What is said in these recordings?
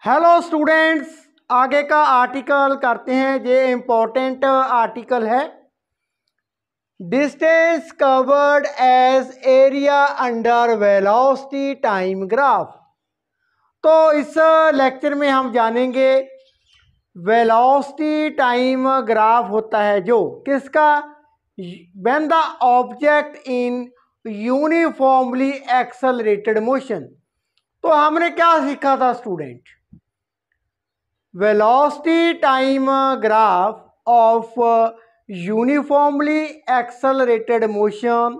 Hello students, आगे का article करते हैं। ये इम्पोर्टेंट आर्टिकल है। Distance covered as area under velocity time graph. तो इस लेक्चर में हम जानेंगे वेलोसिटी टाइम ग्राफ होता है जो किसका, when the object in uniformly accelerated motion. तो हमने क्या सीखा था student? Velocity time graph of uniformly accelerated motion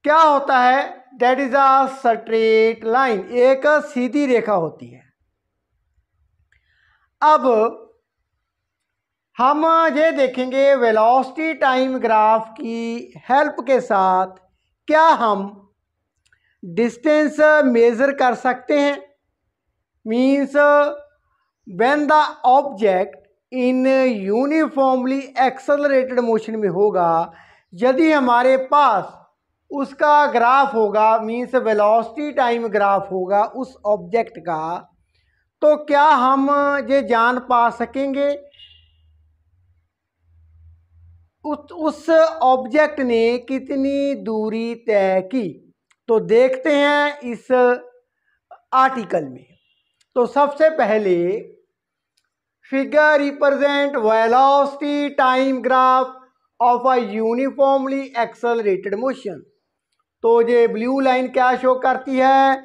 क्या होता है? That is a straight line, एक सीधी रेखा होती है। अब हम ये देखेंगे वेलोसिटी टाइम ग्राफ की हेल्प के साथ क्या हम डिस्टेंस मेजर कर सकते हैं। Means when the object in uniformly accelerated motion में होगा, यदि हमारे पास उसका ग्राफ होगा, मीन्स वेलोसिटी टाइम ग्राफ होगा उस ऑब्जेक्ट का, तो क्या हम ये जान पा सकेंगे उस ऑब्जेक्ट ने कितनी दूरी तय की। तो देखते हैं इस आर्टिकल में। तो सबसे पहले figure represent velocity time graph of a uniformly accelerated motion. तो ये ब्लू लाइन क्या शो करती है?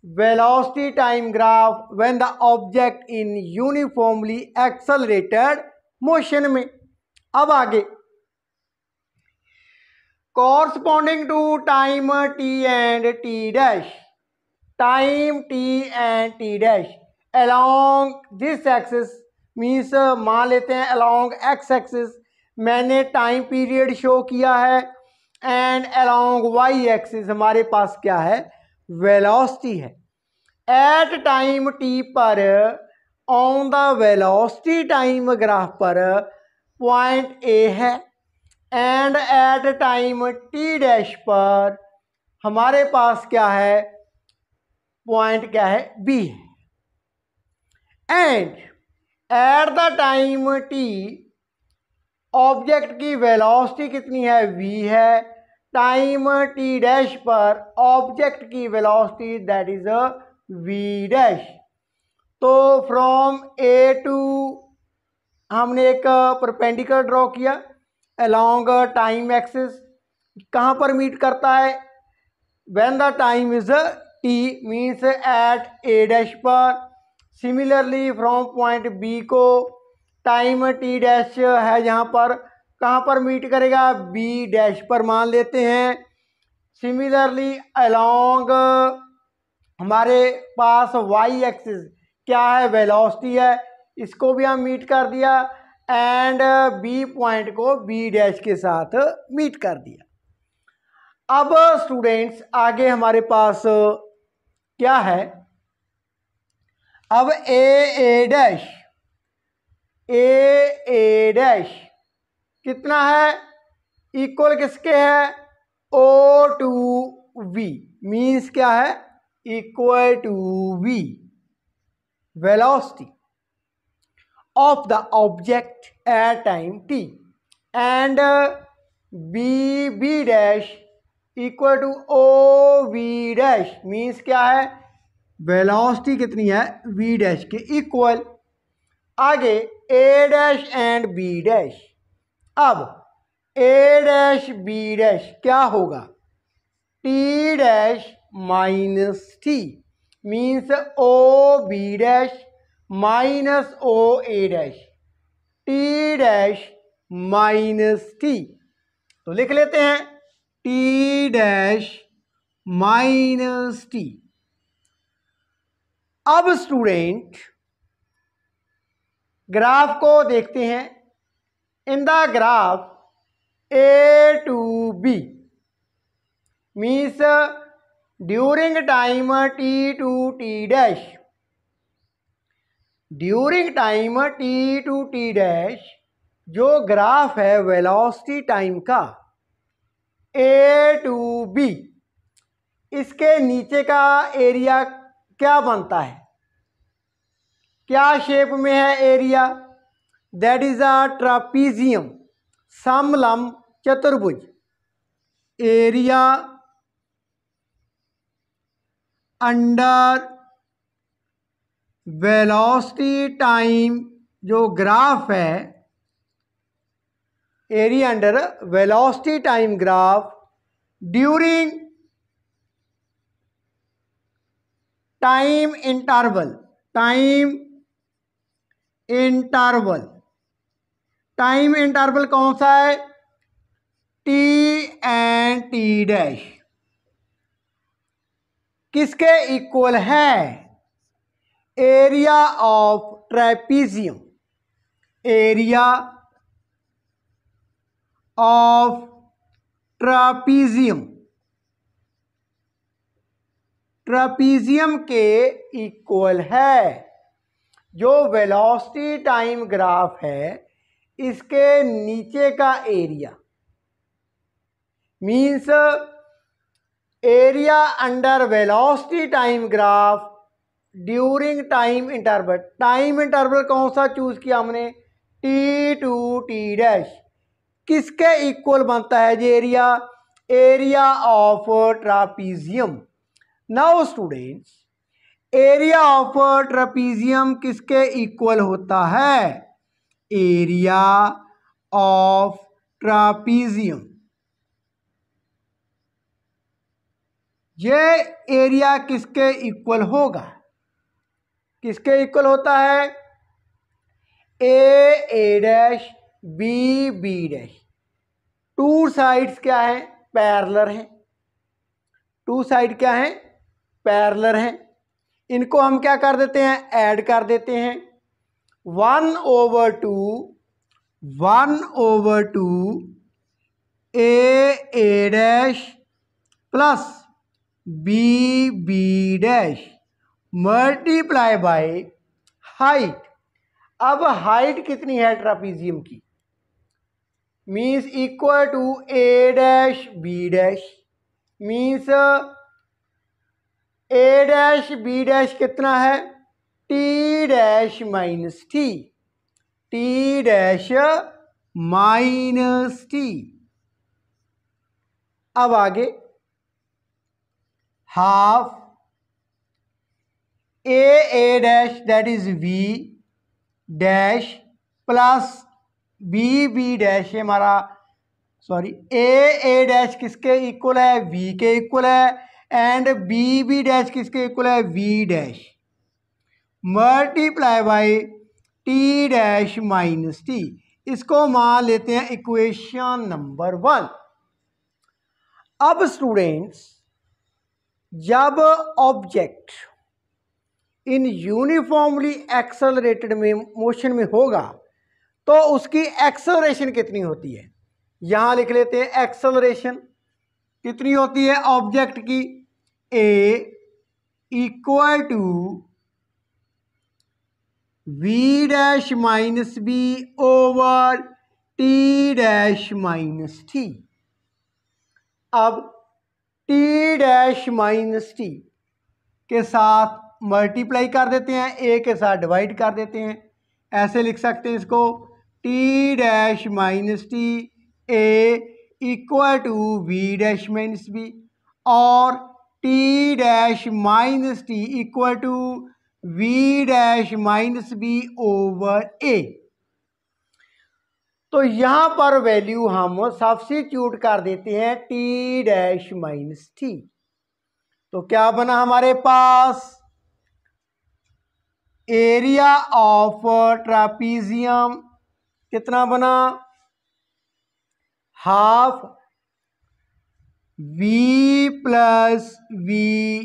Velocity time graph when the object in uniformly accelerated motion में। अब आगे, corresponding to time t and t dash, time t and t dash along this axis, means मान लेते हैं along एक्स एक्सिस मैंने टाइम पीरियड शो किया है, and along Y axis हमारे पास क्या है? वेलोसिटी है। एट टाइम टी पर on the velocity time graph पर पॉइंट ए है, and at time t dash पर हमारे पास क्या है? पॉइंट क्या है? बी है। And at the time t object की वेलोसिटी कितनी है? वी है। टाइम टी डैश पर ऑब्जेक्ट की velocity that is v dash. तो फ्रॉम ए टू हमने एक परपेंडिकुलर ड्रॉ किया अलोंग टाइम एक्सिस। कहाँ पर मीट करता है? When the time is t, means at a dash पर। सिमिलरली फ्रॉम पॉइंट बी को टाइम टी डैश है जहाँ पर, कहाँ पर मीट करेगा? बी डैश पर मान लेते हैं। सिमिलरली अलोंग हमारे पास वाई एक्सिस क्या है? वेलोसिटी है, इसको भी हम मीट कर दिया, एंड बी पॉइंट को बी डैश के साथ मीट कर दिया। अब स्टूडेंट्स आगे हमारे पास क्या है? अब ए डैश, ए डैश कितना है? इक्वल किसके है? ओ टू वी, मीन्स क्या है? Equal to v velocity of the object at time t, and B dash equal to O v dash, means क्या है? वेलोसिटी कितनी है? वी डैश के इक्वल। आगे A dash and B dash. अब A dash B dash क्या होगा? T dash minus t, means O B dash minus O A dash, t dash minus t. तो लिख लेते हैं टी डैश माइनस टी। अब स्टूडेंट ग्राफ को देखते हैं। In the graph a to b, means during time t to t dash, during time t to t dash जो graph है वेलोसिटी टाइम का ए टू बी, इसके नीचे का एरिया क्या बनता है? क्या शेप में है area? That is a trapezium, समलंब चतुर्भुज। एरिया अंडर वेलोसिटी टाइम जो ग्राफ है, area under velocity time graph during time interval, time interval कौन सा है? टी एंड टी डैश किसके इक्वल है? Area of trapezium, area of trapezium के इक्वल है। जो वेलोसिटी टाइम ग्राफ है इसके नीचे का area means area under velocity time graph during time interval. Time interval कौन सा चूज किया हमने? टी टू टी डैश किसके इक्वल बनता है ये area? Area of trapezium. Now students, area of trapezium किसके इक्वल होता है? Area of trapezium. ये एरिया किसके इक्वल होगा? किसके इक्वल होता है? A dash B dash. Two sides क्या है? पैरेलल हैं। टू साइड क्या है? पैरेलल हैं। इनको हम क्या कर देते हैं? ऐड कर देते हैं। 1/2 A dash plus B dash multiply by height. अब हाइट कितनी है ट्रापीजियम की? Means equal to A dash B dash. Means A dash B dash कितना है? T dash minus t, t dash minus t. अब आगे half A dash that is v dash plus B dash हमारा A dash किसके equal है? V के equal है। And B dash किसके इक्वल है? V dash multiply bye T dash minus T. इसको मान लेते हैं इक्वेशन नंबर 1। अब स्टूडेंट्स, जब ऑब्जेक्ट इन यूनिफॉर्मली एक्सेलरेटेड में मोशन में होगा तो उसकी एक्सेलरेशन कितनी होती है? यहां लिख लेते हैं एक्सेलरेशन कितनी होती है ऑब्जेक्ट की? A equal to v dash minus b over t dash minus t. अब टी डैश माइनस टी के साथ मल्टीप्लाई कर देते हैं, ए के साथ डिवाइड कर देते हैं। ऐसे लिख सकते हैं इसको, t dash minus t a equal to v dash minus b और t dash minus t equal to v dash minus b over a. तो यहां पर वैल्यू हम सब्स्टिट्यूट कर देते हैं टी डैश माइनस टी। तो क्या बना हमारे पास? एरिया ऑफ ट्रापीजियम कितना बना? Half v plus v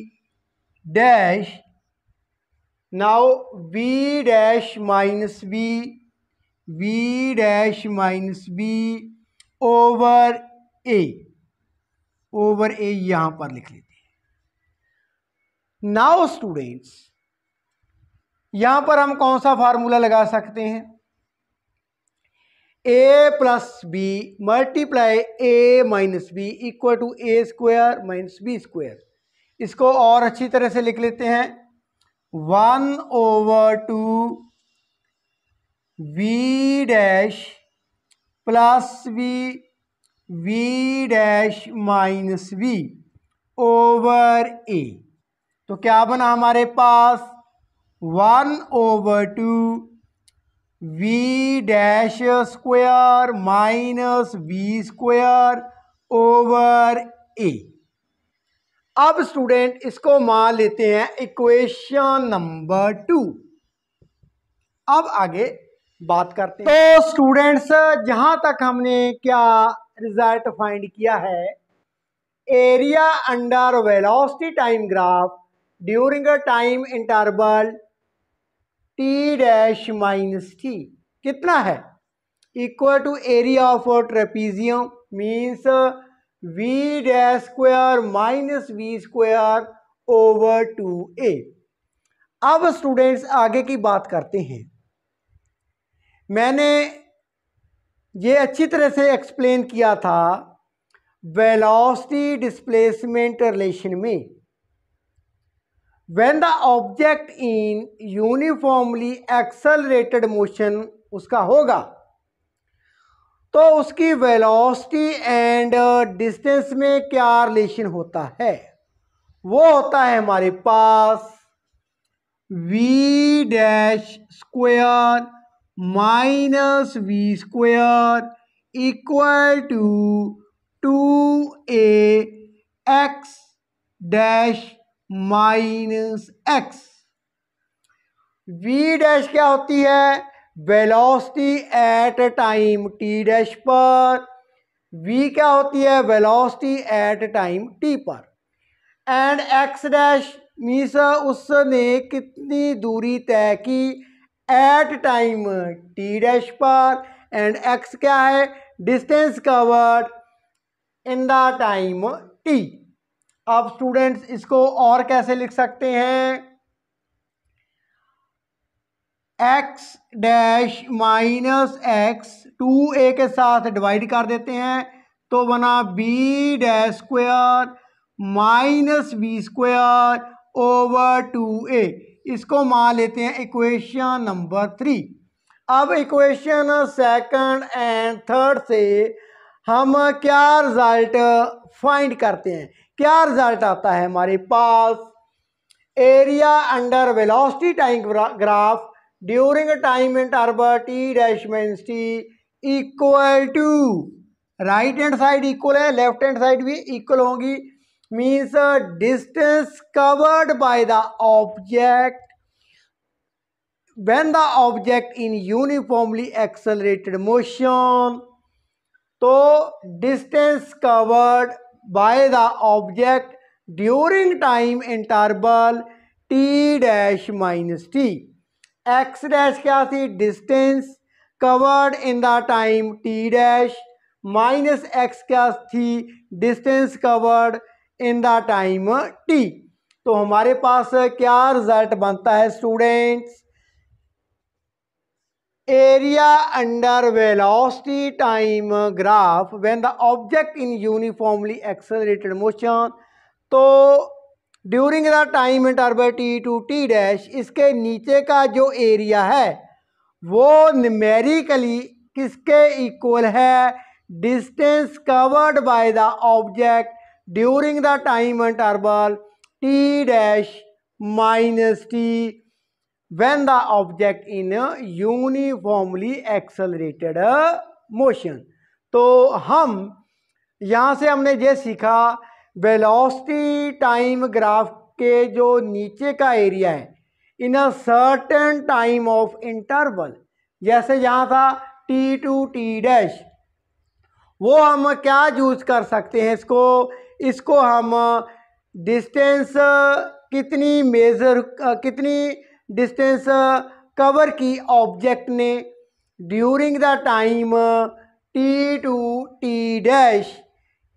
dash, now v dash minus b, v dash minus b over a, over a यहां पर लिख लेते हैं। नाउ स्टूडेंट्स, यहां पर हम कौन सा फार्मूला लगा सकते हैं? A plus b multiply a minus b equal to a square minus b square. इसको और अच्छी तरह से लिख लेते हैं, 1/2 v dash plus v dash minus v over a. तो क्या बना हमारे पास 1/2 v dash square minus v square over a. अब स्टूडेंट इसको मान लेते हैं इक्वेशन नंबर 2। अब आगे बात करते हैं। तो स्टूडेंट्स जहां तक हमने क्या रिजल्ट फाइंड किया है, area under velocity time graph during a time interval t dash minus t कितना है, equal to area of trapezium means v dash square minus v square over 2a। अब स्टूडेंट्स आगे की बात करते हैं। मैंने ये अच्छी तरह से एक्सप्लेन किया था वेलोसिटी डिस्प्लेसमेंट रिलेशन में। When the object in uniformly accelerated motion उसका होगा तो उसकी वेलोसिटी एंड डिस्टेंस में क्या रिलेशन होता है, वो होता है हमारे पास v dash square minus v square equal to 2a x dash minus x। v dash क्या होती है, velocity at time t dash पर। v क्या होती है, वेलोसिटी एट टाइम t पर। एंड x डैश मीन्स उसने कितनी दूरी तय की एट टाइम t डैश पर। एंड x क्या है, distance covered in the time t। अब स्टूडेंट्स इसको और कैसे लिख सकते हैं, x dash minus x 2a के साथ डिवाइड कर देते हैं तो बना b dash square minus b square over 2a। इसको मान लेते हैं इक्वेशन नंबर 3। अब इक्वेशन सेकंड एंड थर्ड से हम क्या रिजल्ट फाइंड करते हैं, क्या रिजल्ट आता है हमारे पास, area under velocity time graph during time interval t dash minus t equal to, right hand side equal है, लेफ्ट हैंड साइड भी इक्वल होगी, means distance covered by the object when the object in uniformly accelerated motion. तो distance covered by the object during time interval t dash minus t. X dash क्या थी, distance covered in the time t dash, minus x क्या थी, distance covered in the time t. तो हमारे पास क्या result बनता है students, area under velocity time graph when the object in uniformly accelerated motion. तो during the time interval t to t dash, इसके नीचे का जो एरिया है वो न्यूमेरिकली किसके इक्वल है, distance covered by the object during the time interval t dash minus T when the object in uniformly accelerated motion। तो हम यहाँ से हमने ये सीखा वेलोसिटी टाइम ग्राफ के जो नीचे का एरिया है in a certain time of interval, जैसे यहाँ था टी टू टी डैश, वो हम क्या यूज कर सकते हैं, इसको हम डिस्टेंस कितनी डिस्टेंस कवर की ऑब्जेक्ट ने during the time t to t dash,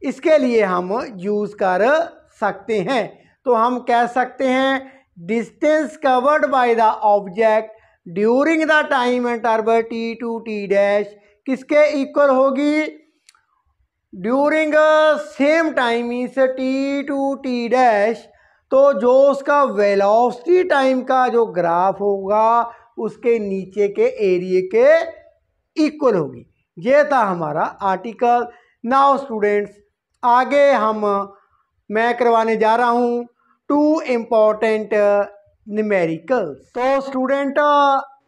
इसके लिए हम यूज़ कर सकते हैं। तो हम कह सकते हैं distance covered by the object during the time interval t to t dash किसके इक्वल होगी, during same time means t to t dash तो जो उसका वेलोसिटी टाइम का जो ग्राफ होगा उसके नीचे के एरिया के इक्वल होगी। ये था हमारा आर्टिकल। नाउ स्टूडेंट्स, आगे मैं करवाने जा रहा हूँ 2 इम्पॉर्टेंट न्यूमेरिकल्स। तो स्टूडेंट,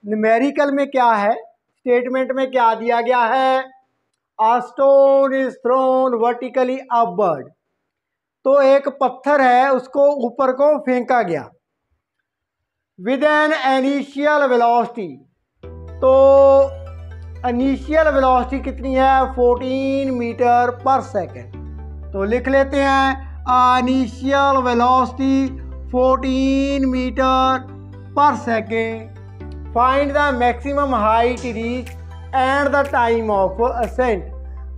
न्यूमेरिकल में क्या है, स्टेटमेंट में क्या दिया गया है, A stone is thrown vertically upward। तो एक पत्थर है उसको ऊपर को फेंका गया विद एन इनिशियल वेलोसिटी। तो इनिशियल वेलोसिटी कितनी है, 14 मीटर पर सेकेंड। तो लिख लेते हैं इनिशियल वेलोसिटी 14 मीटर पर second. Find the maximum height reach and the time of ascent.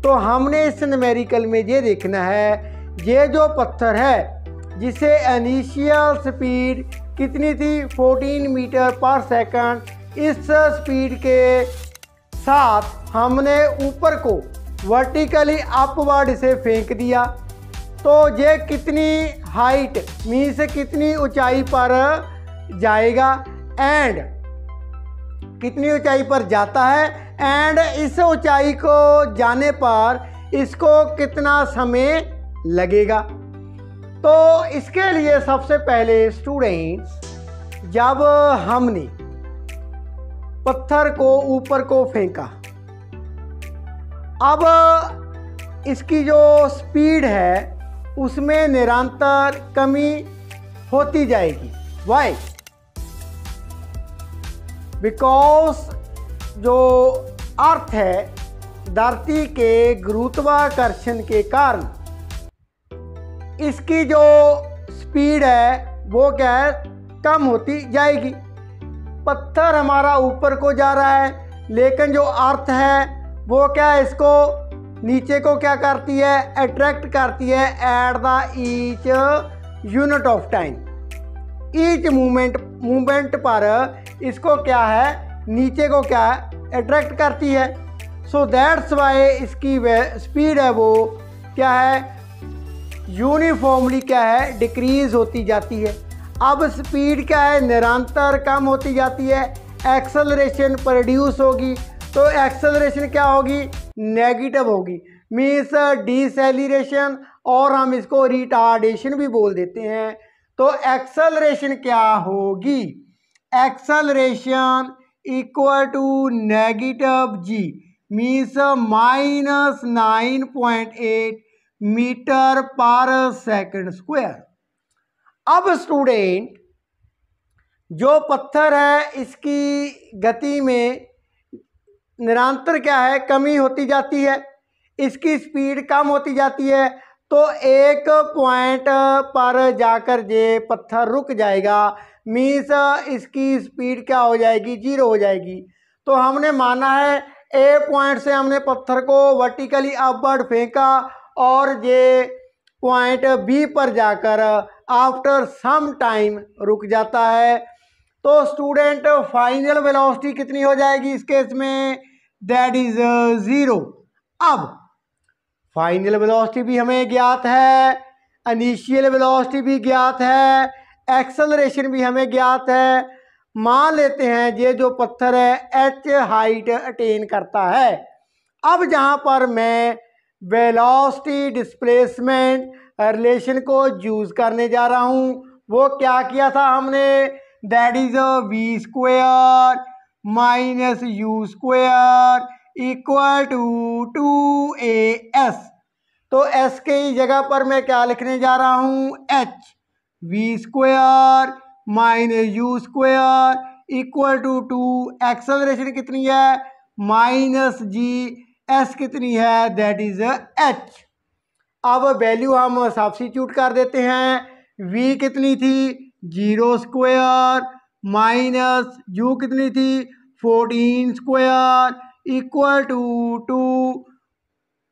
तो हमने इस न्यूमेरिकल में ये देखना है, ये जो पत्थर है जिसे इनिशियल स्पीड कितनी थी 14 मीटर पर सेकंड, इस स्पीड के साथ हमने ऊपर को वर्टिकली अपवर्ड इसे फेंक दिया। तो ये कितनी हाइट मीन्स कितनी ऊंचाई पर जाएगा एंड कितनी ऊंचाई पर जाता है एंड इस ऊंचाई को जाने पर इसको कितना समय लगेगा। तो इसके लिए सबसे पहले स्टूडेंट्स, जब हमने पत्थर को ऊपर को फेंका, अब इसकी जो स्पीड है उसमें निरंतर कमी होती जाएगी। वाई? बिकॉज जो अर्थ है धरती के गुरुत्वाकर्षण के कारण इसकी जो स्पीड है वो क्या है, कम होती जाएगी। पत्थर हमारा ऊपर को जा रहा है लेकिन जो अर्थ है वो क्या है, इसको नीचे को क्या करती है, अट्रैक्ट करती है at the each unit of time. Each movement पर इसको क्या है, नीचे को क्या है, अट्रैक्ट करती है। सो दैट्स वाई इसकी स्पीड है वो क्या है, यूनिफॉर्मली क्या है, डिक्रीज होती जाती है। अब स्पीड क्या है, निरंतर कम होती जाती है, एक्सेलरेशन प्रोड्यूस होगी। तो एक्सेलरेशन क्या होगी, नेगेटिव होगी, मीन्स डिसेलेरेशन, और हम इसको रिटार्डेशन भी बोल देते हैं। तो एक्सेलरेशन क्या होगी, acceleration equal to negative g means -9.8 metre per second square. अब स्टूडेंट, जो पत्थर है इसकी गति में निरंतर क्या है, कमी होती जाती है, इसकी स्पीड कम होती जाती है। तो एक पॉइंट पर जाकर ये पत्थर रुक जाएगा, मीन्स इसकी स्पीड क्या हो जाएगी, 0 हो जाएगी। तो हमने माना है ए पॉइंट से हमने पत्थर को वर्टिकली अपवर्ड फेंका और ये पॉइंट बी पर जाकर आफ्टर सम टाइम रुक जाता है। तो स्टूडेंट, फाइनल वेलोसिटी कितनी हो जाएगी इस केस में, दैट इज 0। अब फाइनल वेलोसिटी भी हमें ज्ञात है, इनिशियल वेलोसिटी भी ज्ञात है, एक्सेलरेशन भी हमें ज्ञात है। मान लेते हैं ये जो पत्थर है h हाइट अटेन करता है। अब जहाँ पर मैं वेलोसिटी डिस्प्लेसमेंट रिलेशन को यूज करने जा रहा हूँ, वो क्या किया था हमने, that is v square minus u square equal to 2as। तो s के जगह पर मैं क्या लिखने जा रहा हूँ, h v square minus u square equal to 2। Acceleration कितनी है, माइनस जी, एस कितनी है, दैट इज h। अब वैल्यू हम सब्स्टिट्यूट कर देते हैं। v कितनी थी, 0 स्क्वायर माइनस यू कितनी थी, 14 स्क्वायर इक्वल टू 2,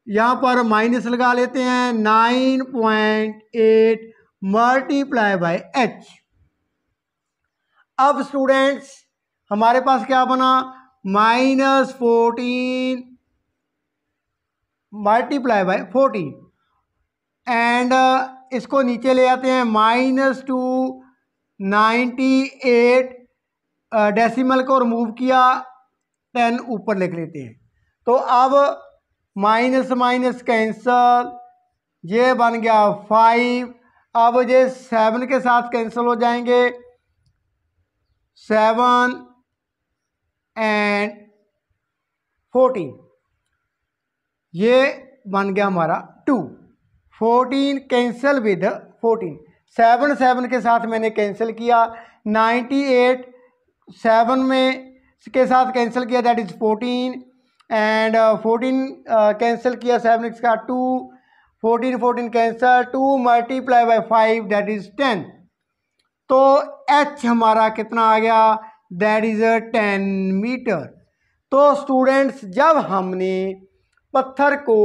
यहाँ पर माइनस लगा लेते हैं, 9.8 मल्टीप्लाई बाय h। अब स्टूडेंट्स हमारे पास क्या बना, -14 मल्टीप्लाई बाय 14। एंड इसको नीचे ले आते हैं, -298 डेसिमल को रिमूव किया, 10 ऊपर लिख लेते हैं। तो अब माइनस माइनस कैंसल, ये बन गया 5। अब ये 7 के साथ कैंसिल हो जाएंगे, 7 एंड 14, ये बन गया हमारा 2। 14 कैंसिल विद 14, 7 के साथ मैंने कैंसिल किया, 98 7 में के साथ कैंसिल किया, दैट इज 14 एंड 14 कैंसिल किया 7 के साथ 2, 14 cancel, 2 multiply bye 5 that is 10। तो h हमारा कितना आ गया, दैट इज 10 मीटर। तो स्टूडेंट्स जब हमने पत्थर को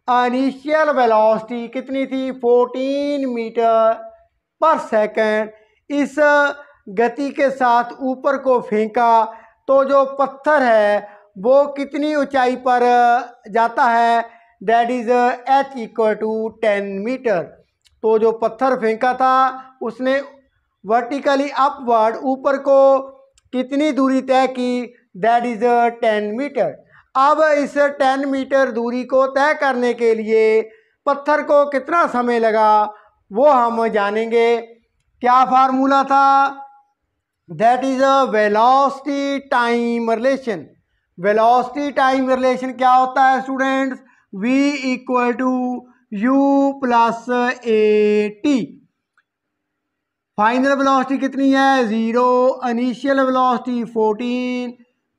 इनिशियल वेलोसिटी कितनी थी 14 मीटर पर सेकंड, इस गति के साथ ऊपर को फेंका, तो जो पत्थर है वो कितनी ऊंचाई पर जाता है, that is h equal to 10 metre. तो जो पत्थर फेंका था उसने वर्टिकली अपवर्ड ऊपर को कितनी दूरी तय की, दैट इज 10 मीटर। अब इस 10 मीटर दूरी को तय करने के लिए पत्थर को कितना समय लगा वो हम जानेंगे। क्या फार्मूला था, that is a velocity time relation. Velocity time relation क्या होता है students, v equal to u plus a t. Final velocity कितनी है 0, इनिशियल वेलोसिटी 14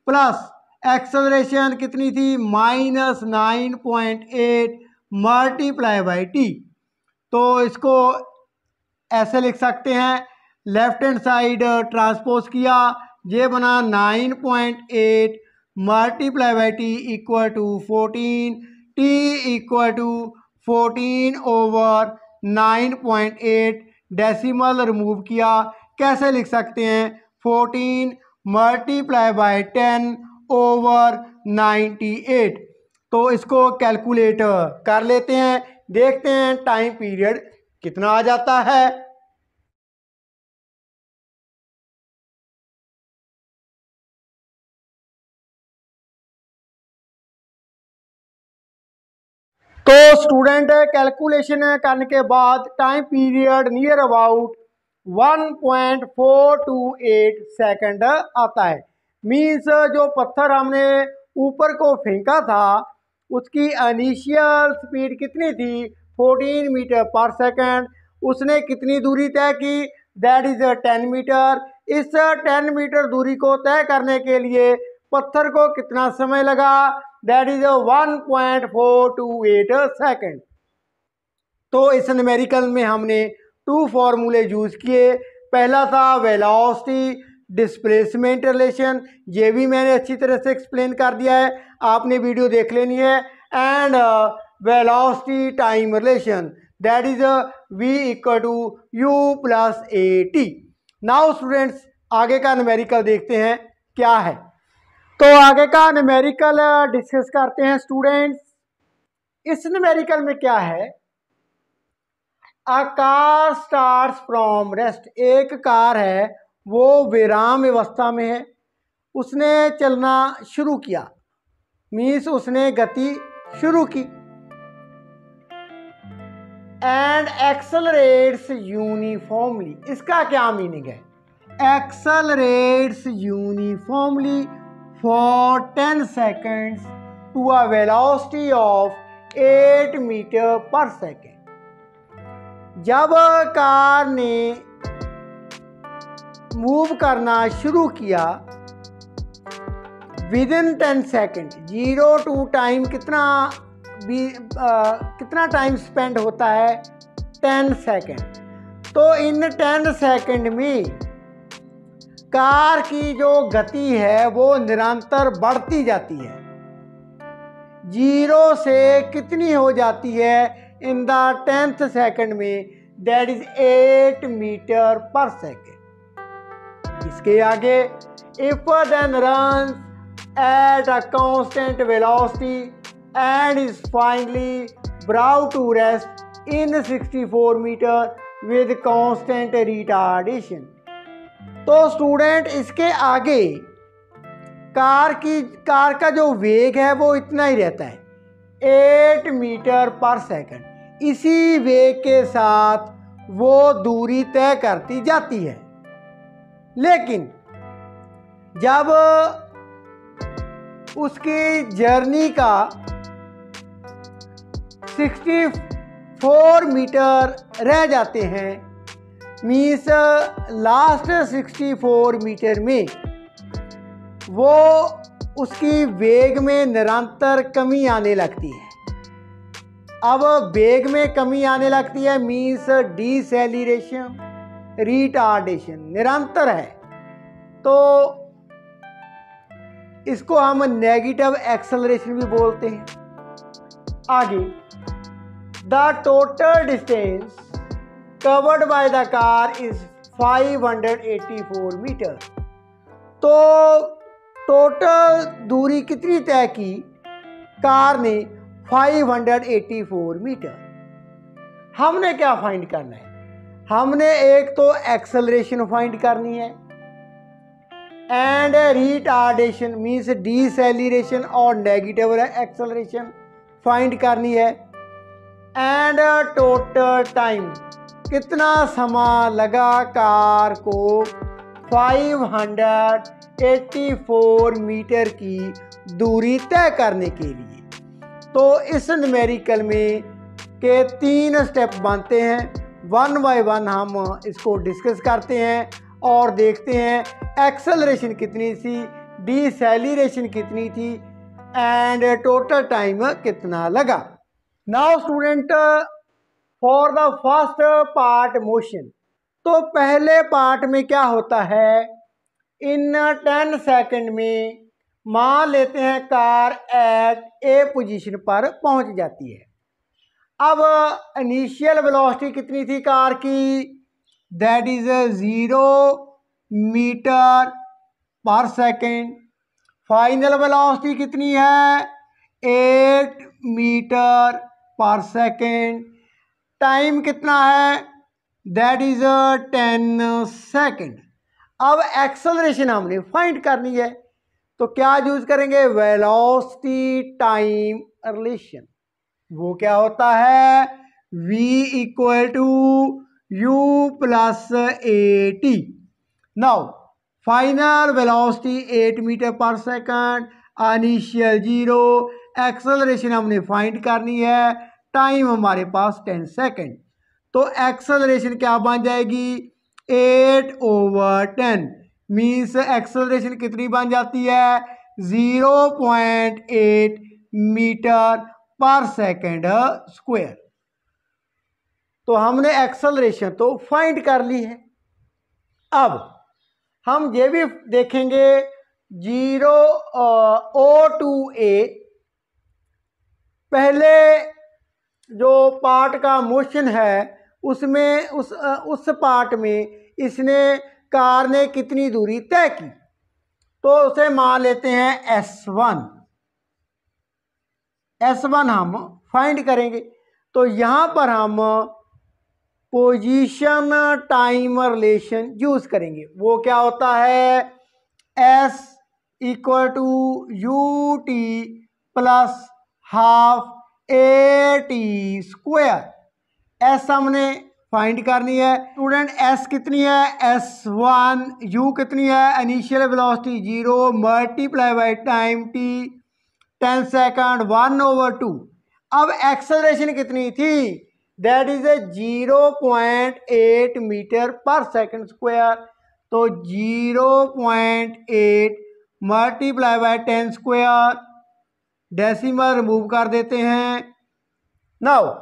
प्लस एक्सेलरेशन कितनी थी -9.8 मल्टीप्लाई बाई टी। तो इसको ऐसे लिख सकते हैं, लेफ्ट हैंड साइड ट्रांसपोज किया, ये बना 9.8 multiply by t equal to 14, t equal to 14 over 9.8, decimal remove किया, कैसे लिख सकते हैं 14 मल्टीप्लाई बाई 10 ओवर 98। तो इसको कैलकुलेट कर लेते हैं, देखते हैं टाइम पीरियड कितना आ जाता है। तो स्टूडेंट कैलकुलेशन करने के बाद time period near about 1.428 second आता है। मीन्स जो पत्थर हमने ऊपर को फेंका था उसकी इनिशियल स्पीड कितनी थी 14 मीटर पर सेकंड, उसने कितनी दूरी तय की, दैट इज 10 मीटर। इस 10 मीटर दूरी को तय करने के लिए पत्थर को कितना समय लगा, दैट इज 1.428 सेकंड। तो इस न्यूमेरिकल में हमने 2 फॉर्मूले यूज किए, पहला था वेलोसिटी डिस्प्लेसमेंट रिलेशन, ये भी मैंने अच्छी तरह से एक्सप्लेन कर दिया है, आपने वीडियो देख लेनी है, and velocity time relation that is v equal to u plus a t. Now students आगे का न्यूमेरिकल देखते हैं क्या है। तो आगे का न्यूमेरिकल डिस्कस करते हैं स्टूडेंट्स। इस न्यूमेरिकल में क्या है, a car starts from rest, एक कार है वो विराम अवस्था में है, उसने चलना शुरू किया, मीन्स उसने गति शुरू की, एंड एक्सेलरेट्स यूनिफॉर्मली। इसका क्या मीनिंग है, accelerates uniformly for 10 seconds to a velocity of 8 metre पर सेकेंड। जब कार ने मूव करना शुरू किया within 10 second, 0 to time कितना टाइम स्पेंड होता है 10 सेकेंड। तो इन 10 सेकेंड में कार की जो गति है वो निरंतर बढ़ती जाती है, 0 से कितनी हो जाती है इन द 10th सेकेंड में, दैट इज 8 मीटर पर सेकेंड। इसके आगे if then run at a constant velocity and is finally brought to rest in 64 metre with constant retardation. तो स्टूडेंट इसके आगे कार का जो वेग है वो इतना ही रहता है, 8 मीटर पर सेकंड। इसी वेग के साथ वो दूरी तय करती जाती है। लेकिन जब उसकी जर्नी का 64 मीटर रह जाते हैं, मीन्स लास्ट 64 मीटर में वो उसकी वेग में निरंतर कमी आने लगती है। अब वेग में कमी आने लगती है मीन्स डिसेलिरेशन, रिटार्डेशन निरंतर है, तो इसको हम नेगेटिव एक्सेलरेशन भी बोलते हैं। आगे, the total distance covered by the car is 584 metre. तो टोटल दूरी कितनी तय की कार ने? 584 मीटर। हमने क्या फाइंड करना है? हमने एक तो एक्सेलरेशन फाइंड करनी है एंड रिटार्डेशन मीन्स डिसेलिरेशन और नेगेटिव एक्सेलरेशन फाइंड करनी है, एंड टोटल टाइम कितना समय लगा कार को 584 मीटर की दूरी तय करने के लिए। तो इस न्यूमेरिकल में के 3 स्टेप बनते हैं। वन बाय वन हम इसको डिस्कस करते हैं और देखते हैं एक्सेलरेशन कितनी थी, डिसेलिरेशन कितनी थी एंड टोटल टाइम कितना लगा। Now student, for the first part motion, तो पहले पार्ट में क्या होता है, इन 10 सेकंड में मान लेते हैं कार एट ए पोजीशन पर पहुंच जाती है। अब इनिशियल वेलोसिटी कितनी थी कार की? दैट इज 0 मीटर पर सेकेंड। फाइनल वेलोसिटी कितनी है? 8 मीटर पर सेकेंड। टाइम कितना है? That is 10 second. अब एक्सेलरेशन हमने फाइंड करनी है, तो क्या यूज करेंगे? Velocity time relation. वो क्या होता है? v equal to u plus a t. Now final velocity 8 metre per second, initial 0, acceleration हमने फाइंड करनी है, टाइम हमारे पास 10 सेकंड। तो एक्सेलरेशन क्या बन जाएगी? 8/10 मीन्स एक्सेलरेशन कितनी बन जाती है? 0.8 मीटर पर सेकेंड स्क्वायर। तो हमने एक्सेलरेशन तो फाइंड कर ली है। अब हम ये भी देखेंगे 0 O2A, पहले जो पार्ट का मोशन है उसमें उस पार्ट में इसने कार ने कितनी दूरी तय की, तो उसे मान लेते हैं S1 हम फाइंड करेंगे। तो यहाँ पर हम पोजीशन टाइम रिलेशन यूज करेंगे। वो क्या होता है? S equal to u t plus half a t square. S हमने फाइंड करनी है स्टूडेंट। एस कितनी है? S1। यू कितनी है? Initial velocity 0 multiply by time T 10 second 1/2। अब एक्सेलरेशन कितनी थी? That is 0.8 metre per second square. तो 0.8 multiply by 10 square, decimal remove कर देते हैं। नाउ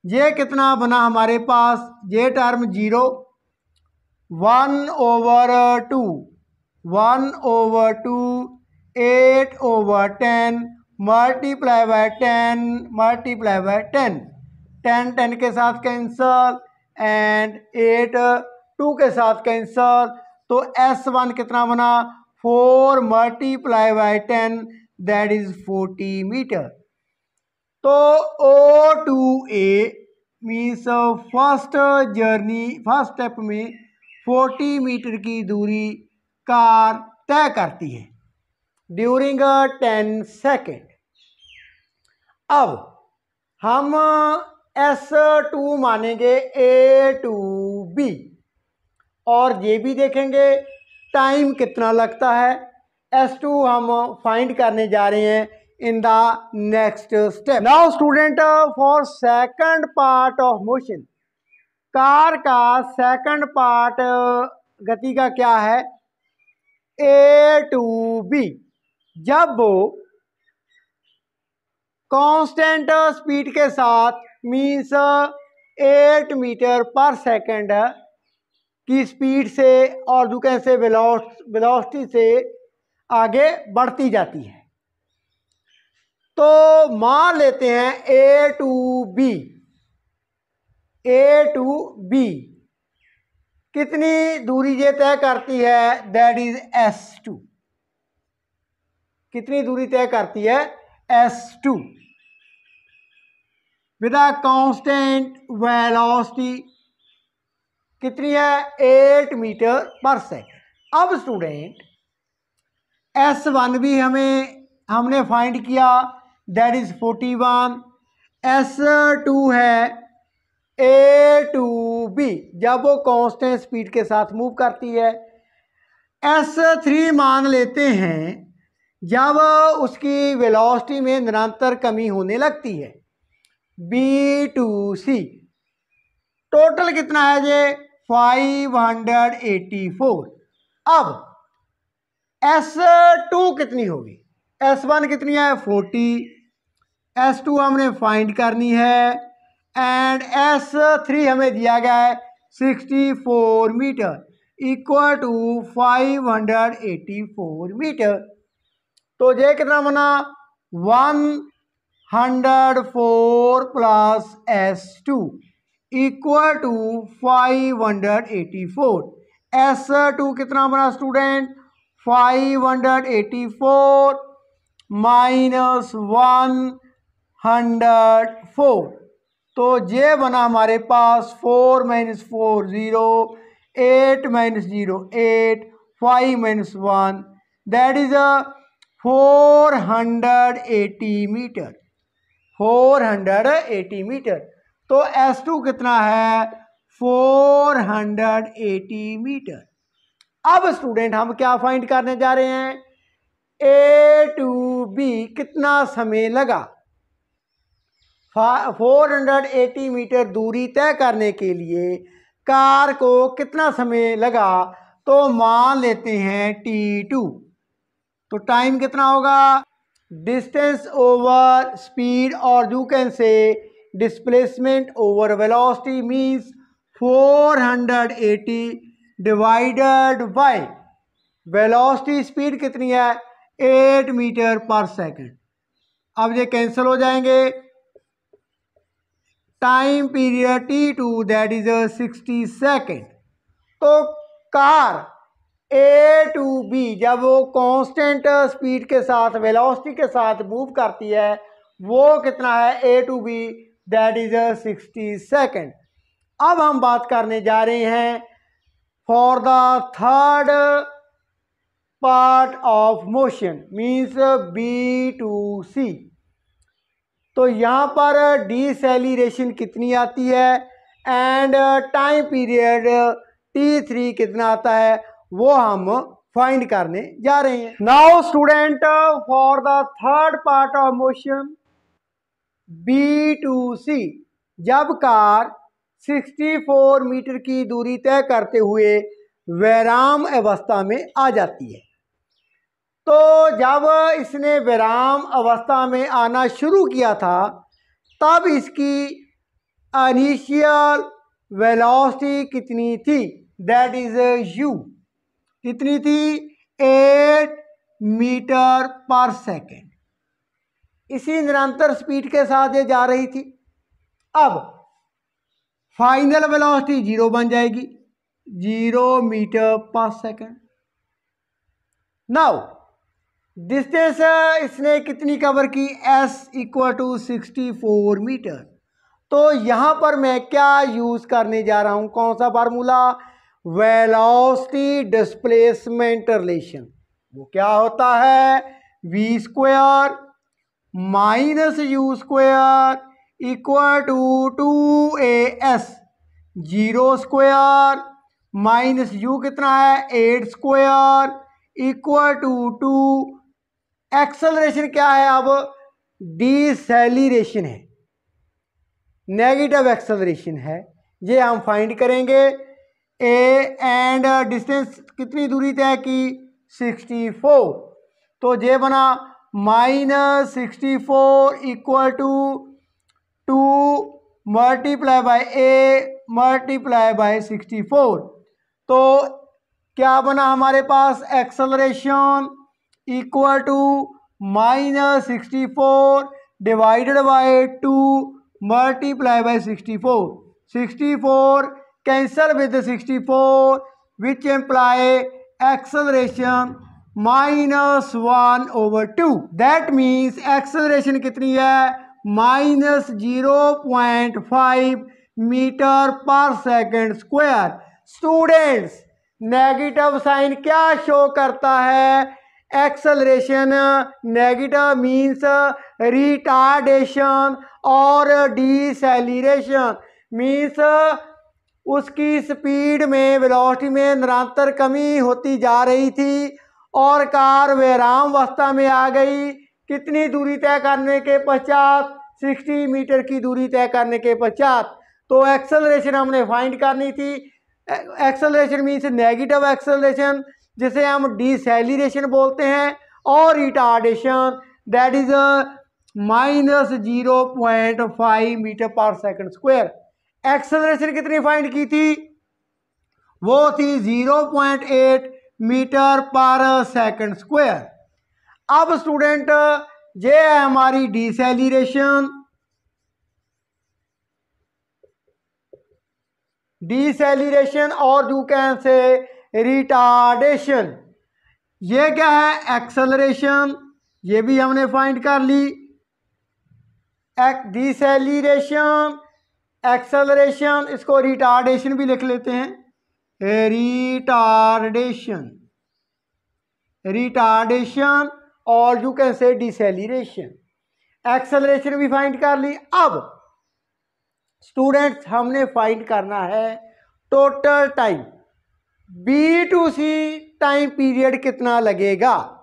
ये कितना बना हमारे पास? ये term 0, 1/2, 1/2, 8/10 multiply by 10 multiply by 10, 10 के साथ कैंसल एंड 8 2 के साथ कैंसल। तो S1 कितना बना? 4 multiply by 10 that is 40 metre. तो O2A मीन्स फर्स्ट स्टेप में 40 मीटर की दूरी कार तय करती है ड्यूरिंग 10 सेकेंड। अब हम S2 मानेंगे A to B और ये भी देखेंगे टाइम कितना लगता है। S2 हम फाइंड करने जा रहे हैं in the next step. Now student, for second part of motion, car का सेकंड पार्ट गति का क्या है, A to B। जब वो कांस्टेंट स्पीड के साथ मीन्स 8 मीटर पर सेकंड की स्पीड से और दूसरे से वेलोसिटी से आगे बढ़ती जाती है, तो मान लेते हैं A to B कितनी दूरी ये तय करती है, दैट इज S2। कितनी दूरी तय करती है, S2 with a constant velocity कितनी है, 8 मीटर पर सेकंड। अब स्टूडेंट S1 भी हमने फाइंड किया, दैट इज 41। S2 है A to B जब वो कांस्टेंट स्पीड के साथ मूव करती है। S3 मान लेते हैं जब उसकी वेलोसिटी में निरंतर कमी होने लगती है। B to C टोटल कितना है ये, 584। अब S2 कितनी होगी, S1 कितनी है 40, S2 हमने फाइंड करनी है एंड S3 हमें दिया गया है 64 मीटर इक्वल टू 584 मीटर। तो ये कितना बना, 104 plus S2 equal to 584। S2 कितना बना स्टूडेंट, 584 माइनस 104, तो ये बना हमारे पास 4 minus 4 0, 8 minus 0 8, 5 minus 1 that is 480 metre. 480 metre. तो S2 कितना है, 480 मीटर। अब स्टूडेंट हम क्या फाइंड करने जा रहे हैं, A to B कितना समय लगा। 480 मीटर दूरी तय करने के लिए कार को कितना समय लगा, तो मान लेते हैं T2। तो टाइम कितना होगा, डिस्टेंस ओवर स्पीड और you can say displacement over velocity means 480 divided by velocity speed कितनी है, 8 मीटर पर सेकंड। अब ये कैंसिल हो जाएंगे। Time period T2 that is 60 second. तो कार A to B जब वो कांस्टेंट स्पीड के साथ वेलोसिटी के साथ मूव करती है, वो कितना है, A to B that is 60 second. अब हम बात करने जा रहे हैं for the third part of motion means B to C। तो यहाँ पर डिसेलेरेशन कितनी आती है एंड टाइम पीरियड T3 कितना आता है, वो हम फाइंड करने जा रहे हैं। Now student, for the third part of motion B to C जब कार 64 मीटर की दूरी तय करते हुए विराम अवस्था में आ जाती है, तो जब इसने विराम अवस्था में आना शुरू किया था तब इसकी इनिशियल वेलोसिटी कितनी थी, दैट इज u। कितनी थी, 8 मीटर पर सेकेंड। इसी निरंतर स्पीड के साथ ये जा रही थी। अब फाइनल वेलोसिटी 0 बन जाएगी, 0 मीटर पर सेकेंड। नाउ डिस्टेंस इसने कितनी कवर की, S इक्वल टू 64 मीटर। तो यहाँ पर मैं क्या यूज़ करने जा रहा हूँ, कौन सा फार्मूला, वेलोसिटी डिस्प्लेसमेंट रिलेशन। वो क्या होता है, v square minus u square equal to 2as, zero square minus u कितना है 8 स्क्वायर इक्वल टू एक्सेलरेशन क्या है, अब डिसेलिरेशन है, नेगेटिव एक्सेलरेशन है, ये हम फाइंड करेंगे। ए एंड डिस्टेंस कितनी दूरी तय की 64, तो ये बना -64 equal to 2 multiply by a multiply by 64, तो क्या बना हमारे पास, acceleration equal to -64 divided by 2 multiply by 64, 64 cancel with 64 which imply acceleration -1/2, that means acceleration कितनी है, -0.5 मीटर पर second square. Students, negative sign क्या शो करता है, एक्सेलरेशन नेगेटिव मीन्स रिटार्डेशन और डिसेलिरेशन मीन्स उसकी स्पीड में, वेलोसिटी में निरंतर कमी होती जा रही थी और कार विरामावस्था में आ गई। कितनी दूरी तय करने के पश्चात, 60 मीटर की दूरी तय करने के पश्चात। तो एक्सेलरेशन हमने फाइंड करनी थी। एक्सेलरेशन मीन्स नेगेटिव एक्सेलरेशन, जिसे हम डिसेलिरेशन बोलते हैं, और retardation that is -0.5 metre per second square. Acceleration कितनी फाइंड की थी, वो थी 0.8 मीटर पर सेकंड स्क्वायर। अब स्टूडेंट, ये है हमारी डिसेलिरेशन, डिसेलिरेशन और यू कैन से रिटार्डेशन। ये क्या है, एक्सेलरेशन, ये भी हमने फाइंड कर ली। डिसेलिरेशन, एक्सेलरेशन, इसको रिटार्डेशन भी लिख लेते हैं, रिटार्डेशन, रिटार्डेशन और यू कैन से डिसेलिरेशन। एक्सेलरेशन भी फाइंड कर ली। अब स्टूडेंट्स, हमने फाइंड करना है total time, B2C time period कितना लगेगा,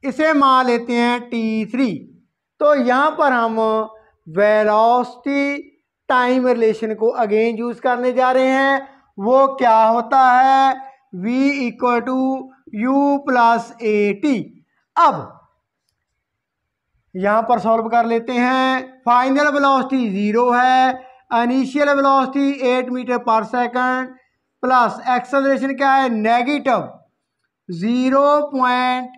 इसे मान लेते हैं T3। तो यहाँ पर हम वेलोसिटी टाइम रिलेशन को अगेन यूज करने जा रहे हैं। वो क्या होता है, V equal to U plus AT। अब यहाँ पर सॉल्व कर लेते हैं। फाइनल वेलोसिटी 0 है, initial velocity 8 metre per second, plus acceleration क्या है, नेगेटिव 0.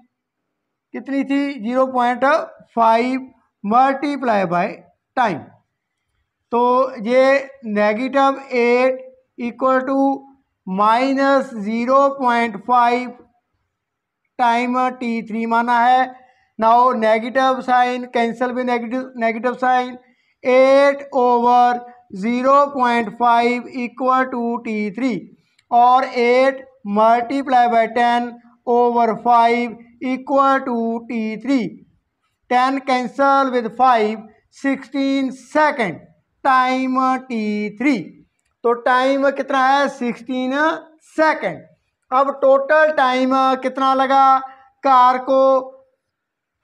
कितनी थी 0.5 मल्टीप्लाई बाय टाइम। तो ये -8 इक्वल टू -0.5 टाइम T3 माना है। नाउ नेगेटिव साइन कैंसल भी negative sign, 8/0.5 equal to T3 और 8 multiply by 10/5 equal to T3। 10 cancel with 5, 16 second time T3। तो टाइम कितना है 16 सेकेंड। अब टोटल टाइम कितना लगा, कार को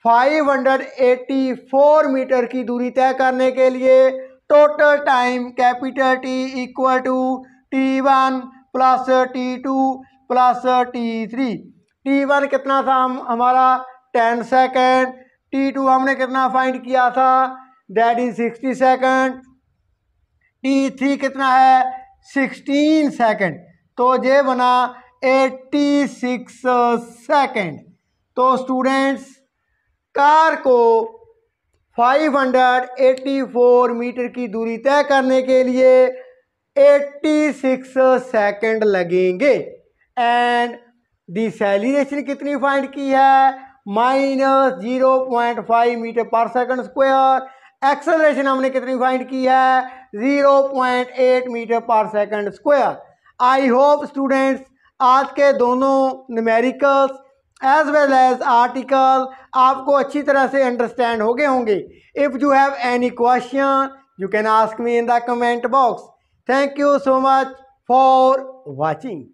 584 मीटर की दूरी तय करने के लिए total time capital T equal to T1 plus T2 plus T3। T1 कितना था हमारा 10 सेकेंड, T2 हमने कितना फाइंड किया था, दैट इज 60 सेकेंड, T3 कितना है 16 सेकेंड, तो ये बना 86 सेकेंड। तो स्टूडेंट्स, कार को 584 मीटर की दूरी तय करने के लिए 86 सेकेंड लगेंगे। एंड डिसेलिरेशन कितनी फाइंड की है, -0.5 metre per second square. Acceleration हमने कितनी फाइंड की है, 0.8 metre per second square. I hope students आज के दोनों numericals as well as article आपको अच्छी तरह से अंडरस्टैंड हो गए होंगे। If you have any question you can ask me in the comment box. Thank you so much for watching.